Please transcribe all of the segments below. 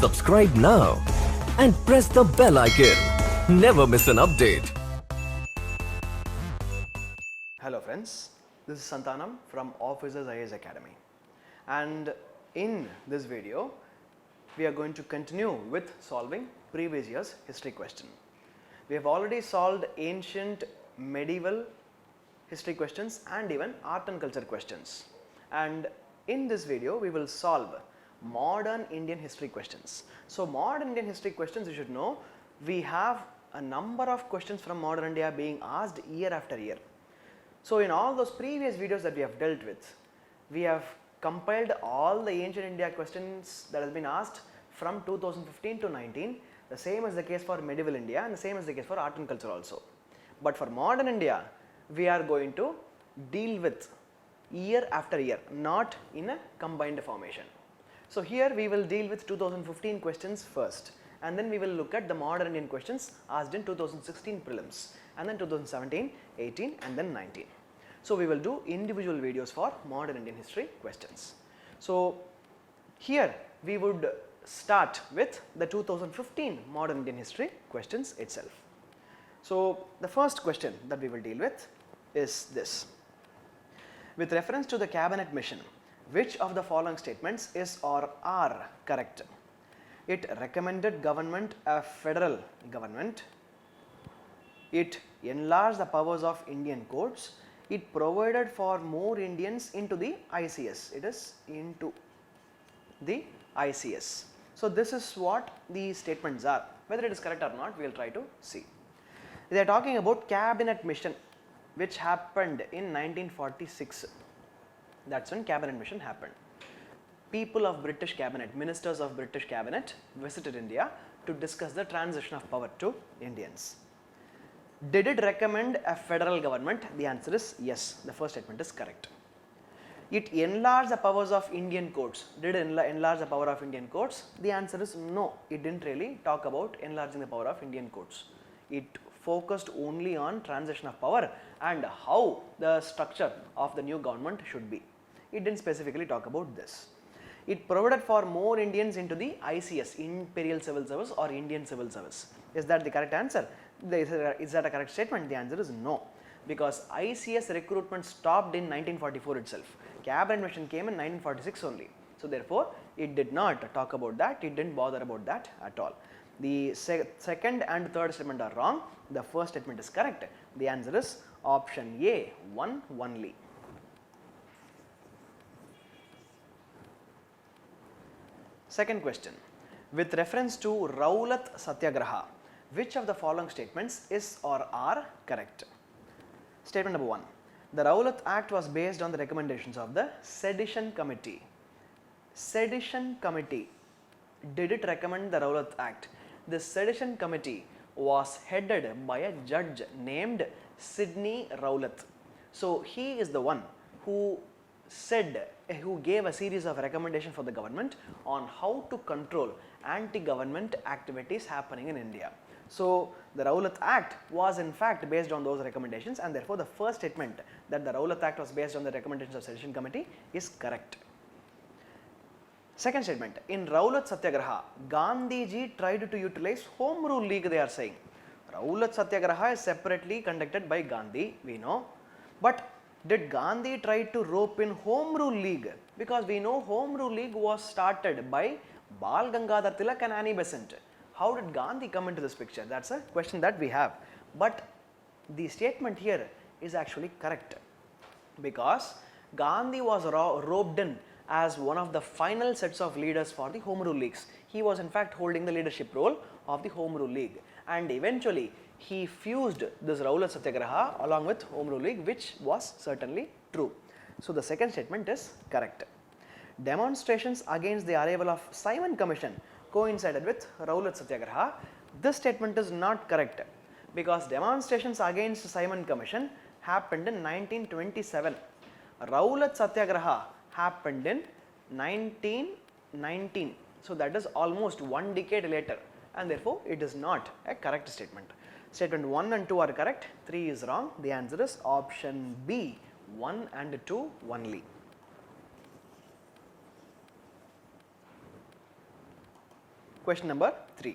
Subscribe now and press the bell icon. Never miss an update. Hello friends, this is Santhanam from Officers IAS Academy, and in this video we are going to continue with solving previous year's history question. We have already solved ancient, medieval history questions and even art and culture questions, and in this video we will solve modern Indian history questions. So modern Indian history questions, you should know, we have a number of questions from modern India being asked year after year. So in all those previous videos that we have dealt with, we have compiled all the ancient India questions that has been asked from 2015 to 19. The same is the case for medieval India and the same is the case for art and culture also. But for modern India, we are going to deal with year after year, not in a combined formation. So here we will deal with 2015 questions first, and then we will look at the modern Indian questions asked in 2016 prelims, and then 2017, 18 and then 19. So we will do individual videos for modern Indian history questions. So here we would start with the 2015 modern Indian history questions itself. So the first question that we will deal with is this. With reference to the cabinet mission, which of the following statements is or are correct? It recommended government a federal government. It enlarged the powers of Indian courts. It provided for more Indians into the ICS. It is into the ICS. So this is what these statements are. Whether it is correct or not, we will try to see. They are talking about cabinet mission, which happened in 1946. That's when cabinet mission happened. People of British cabinet, ministers of British cabinet visited India to discuss the transition of power to Indians. Did it recommend a federal government? The answer is yes. The first statement is correct. It enlarged the powers of Indian courts. Did it enlarge the power of Indian courts? The answer is no. It didn't really talk about enlarging the power of Indian courts. It focused only on transition of power and how the structure of the new government should be. It didn't specifically talk about this. It provided for more Indians into the ICS, Imperial Civil Service or Indian Civil Service. Is that the correct answer? Is that a correct statement? The answer is no, because ICS recruitment stopped in 1944 itself. Cabinet mission came in 1946 only. So therefore, it did not talk about that. It didn't bother about that at all. The second and third statement are wrong. The first statement is correct. The answer is option A, one only. Second question. With reference to Rowiat Satyagraha, which of the following statements is or are correct? Statement number 1. The Rowiat Act was based on the recommendations of the Sedition Committee. Sedition Committee. Did it recommend the Rowiat Act? The Sedition Committee was headed by a judge named Sidney Rowlatt. So he is the one who gave a series of recommendations for the government on how to control anti-government activities happening in India. So the Rowiat Act was in fact based on those recommendations, and therefore the first statement that the Rowiat Act was based on the recommendations of Sedition Committee is correct. Second statement, in Rowiat Satyagraha, Gandhiji tried to utilize Home Rule League, they are saying. Rowiat Satyagraha is separately conducted by Gandhi, we know. But did Gandhi try to rope in Home Rule League? Because we know Home Rule League was started by Bal Gangadhar Tilak and Annie Besant. How did Gandhi come into this picture? That's a question that we have. But the statement here is actually correct, because Gandhi was roped in as one of the final sets of leaders for the Home Rule Leagues. He was in fact holding the leadership role of the Home Rule League, and eventually he fused this Rowiat Satyagraha along with Home Rule League, which was certainly true. So the second statement is correct. Demonstrations against the arrival of Simon Commission coincided with Rowiat Satyagraha. This statement is not correct, because demonstrations against Simon Commission happened in 1927. Rowiat Satyagraha happened in 1919. So that is almost 1 decade later, and therefore it is not a correct statement. Statement 1 and 2 are correct, 3 is wrong. The answer is option B, 1 and 2 only. Question number 3.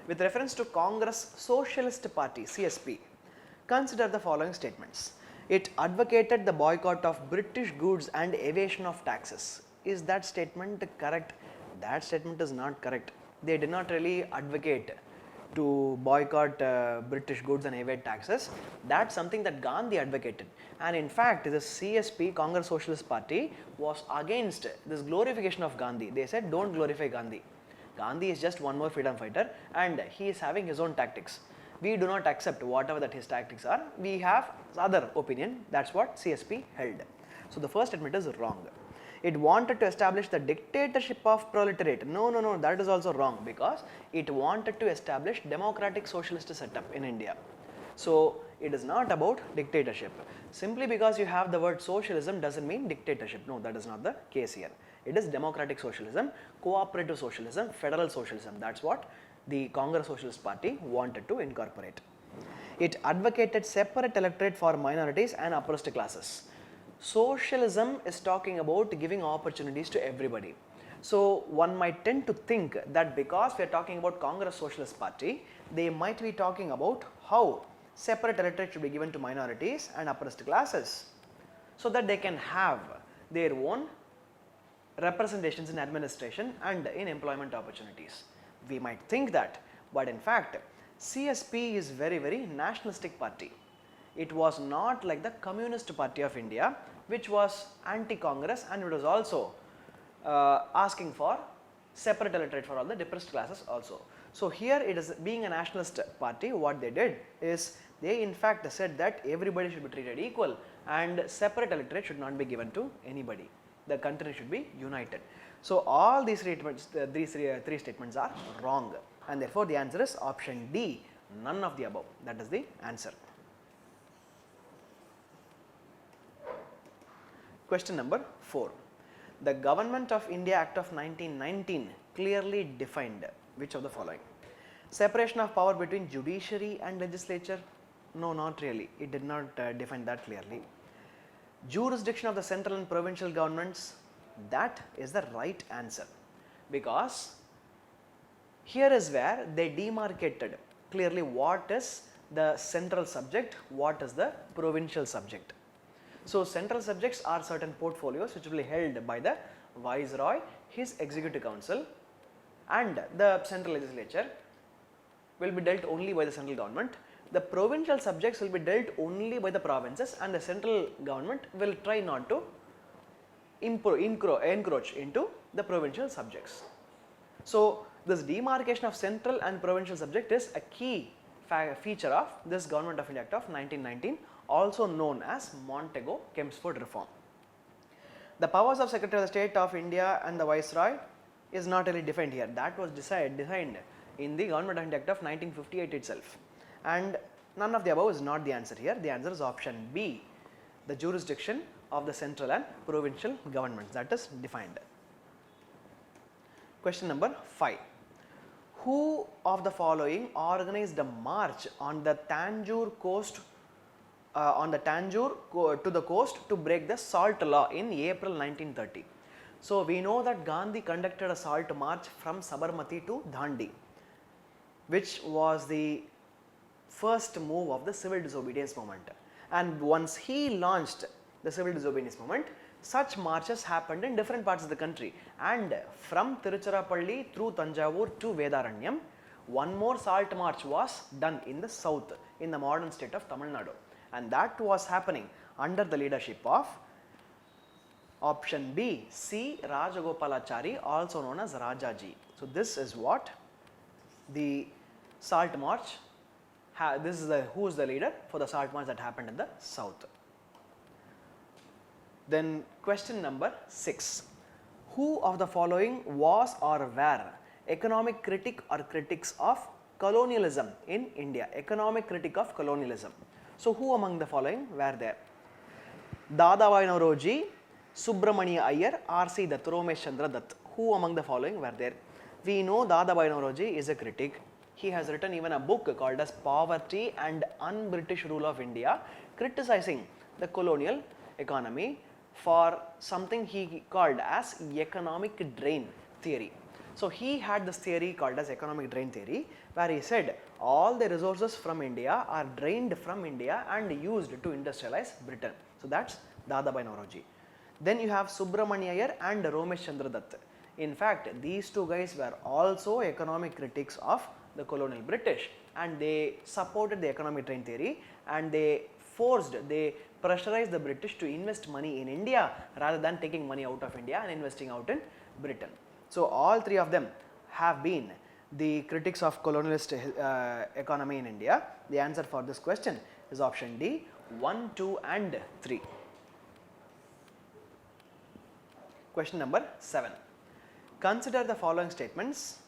With reference to Congress Socialist Party CSP, consider the following statements. It advocated the boycott of British goods and evasion of taxes. Is that statement correct? That statement is not correct. They did not really advocate to boycott British goods and evade taxes. That's something that Gandhi advocated. And in fact, the CSP, Congress Socialist Party, was against this glorification of Gandhi. They said, don't glorify Gandhi. Gandhi is just one more freedom fighter and he is having his own tactics. We do not accept whatever that his tactics are. We have other opinion. That's what CSP held. So the first statement is wrong. It wanted to establish the dictatorship of proletariat. No, that is also wrong, because it wanted to establish democratic socialist setup in India. So it is not about dictatorship. Simply because you have the word socialism doesn't mean dictatorship. No, that is not the case here. It is democratic socialism, cooperative socialism, federal socialism. That's what the Congress Socialist Party wanted to incorporate. It advocated separate electorate for minorities and oppressed classes. Socialism is talking about giving opportunities to everybody. So one might tend to think that because we are talking about Congress Socialist Party, they might be talking about how separate electorate should be given to minorities and oppressed classes so that they can have their own representations in administration and in employment opportunities. We might think that, but in fact, CSP is very nationalistic party. It was not like the Communist Party of India, which was anti-Congress, and it was also asking for separate electorate for all the depressed classes also. So here it is being a nationalist party. What they did is they in fact said that everybody should be treated equal and separate electorate should not be given to anybody. The country should be united. So all these statements, three statements are wrong, and therefore the answer is option D, none of the above. That is the answer. Question number 4. The Government of India Act of 1919 clearly defined which of the following? Separation of power between judiciary and legislature? No, not really. It did not define that clearly. Jurisdiction of the central and provincial governments? That is the right answer, because here is where they demarcated clearly what is the central subject, what is the provincial subject. So central subjects are certain portfolios which will be held by the Viceroy, his executive council, and the central legislature will be dealt only by the central government. The provincial subjects will be dealt only by the provinces, and the central government will try not to encroach into the provincial subjects. So this demarcation of central and provincial subject is a key feature of this Government of India Act of 1919, also known as Montego-Chelmsford reform. The powers of Secretary of the State of India and the Viceroy is not really defined here. That was designed in the Government of India Act of 1958 itself, and none of the above is not the answer here. The answer is option B, the jurisdiction of the central and provincial governments, that is defined. Question number 5. Who of the following organized a march on the Tanjore coast to the coast to break the salt law in April 1930? So we know that Gandhi conducted a salt march from Sabarmati to Dandi, which was the first move of the civil disobedience movement. And once he launched the civil disobedience movement, such marches happened in different parts of the country, and from Tiruchirappalli through Tanjavur to Vedaranyam, one more salt march was done in the south, in the modern state of Tamil Nadu, and that was happening under the leadership of option B, C. Rajagopalachari, also known as Rajaji. So this is what the salt march, who is the leader for the salt march that happened in the south. Then question number 6. Who of the following was or were economic critic or critics of colonialism in India? Economic critic of colonialism. So who among the following were there? Dadabhai Naoroji, Subramania Iyer, R.C. Dutt, Romesh Chandra Dutt. Who among the following were there? We know Dadabhai Naoroji is a critic. He has written even a book called as Poverty and Un-British Rule of India, criticizing the colonial economy for something he called as economic drain theory. So he had this theory called as economic drain theory, where he said all the resources from India are drained from India and used to industrialize Britain. So that's Dadabhai Naoroji. Then you have Subramanya Iyer and Romesh Chandra Dutt. In fact, these two guys were also economic critics of the colonial British, and they supported the economic drain theory, and they pressurized the British to invest money in India rather than taking money out of India and investing out in Britain. So all three of them have been the critics of colonialist economy in India. The answer for this question is option D, 1, 2 and 3. Question number 7. Consider the following statements.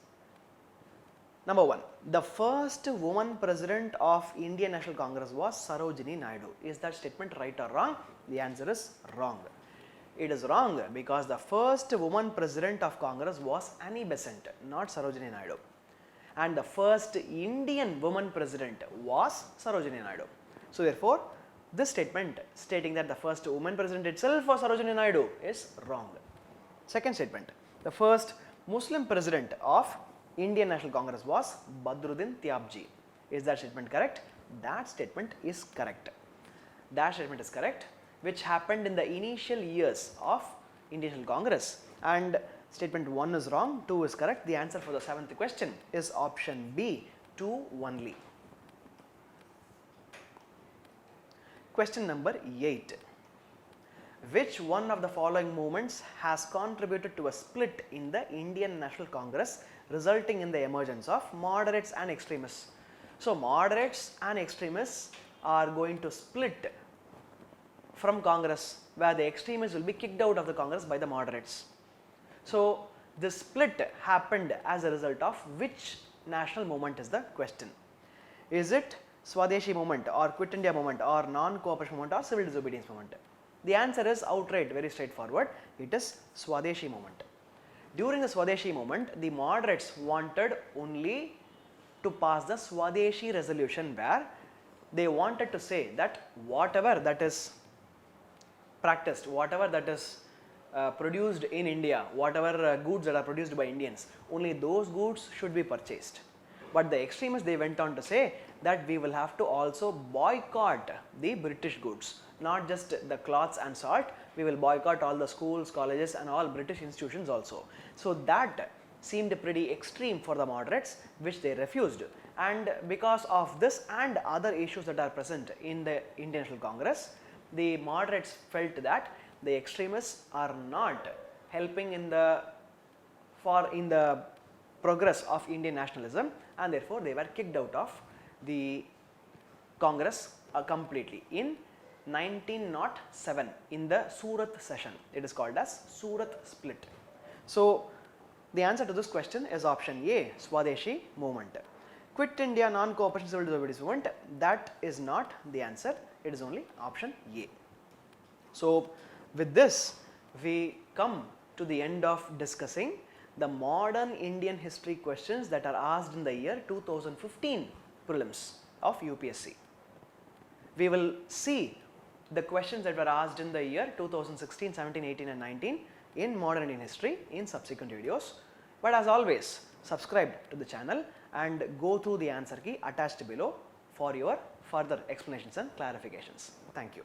Number 1. The first woman president of Indian National Congress was Sarojini Naidu. Is that statement right or wrong? The answer is wrong. It is wrong because the first woman president of Congress was Annie Besant, not Sarojini Naidu. And the first Indian woman president was Sarojini Naidu. So therefore, this statement stating that the first woman president itself was Sarojini Naidu is wrong. Second statement, the first Muslim president of Indian National Congress was Badruddin Tyabji. Is that statement correct? That statement is correct. That statement is correct, which happened in the initial years of Indian National Congress, and statement 1 is wrong, 2 is correct. The answer for the 7th question is option B, 2 only. Question number 8. Which one of the following movements has contributed to a split in the Indian National Congress, resulting in the emergence of moderates and extremists? So moderates and extremists are going to split from Congress, where the extremists will be kicked out of the Congress by the moderates. So this split happened as a result of which national movement is the question. Is it Swadeshi movement or Quit India movement or non-cooperation movement or civil disobedience movement? The answer is outright, very straightforward. It is Swadeshi movement. During the Swadeshi movement, the moderates wanted only to pass the Swadeshi resolution, where they wanted to say that whatever that is practiced, whatever that is produced in India, whatever goods that are produced by Indians, only those goods should be purchased. But the extremists, they went on to say that we will have to also boycott the British goods, not just the cloths and salt, we will boycott all the schools, colleges and all British institutions also. So that seemed pretty extreme for the moderates, which they refused. And because of this and other issues that are present in the Indian National Congress, the moderates felt that the extremists are not helping in the progress of Indian nationalism, and therefore they were kicked out of the Congress completely in 1907 in the Surat session. It is called as Surat split. So the answer to this question is option A, Swadeshi movement. Quit India non-cooperation civil disobedience movement, that is not the answer, it is only option A. So with this we come to the end of discussing the modern Indian history questions that are asked in the year 2015 prelims of UPSC. We will see the questions that were asked in the year 2016, 17, 18 and 19 in modern Indian history in subsequent videos. But as always, subscribe to the channel and go through the answer key attached below for your further explanations and clarifications. Thank you.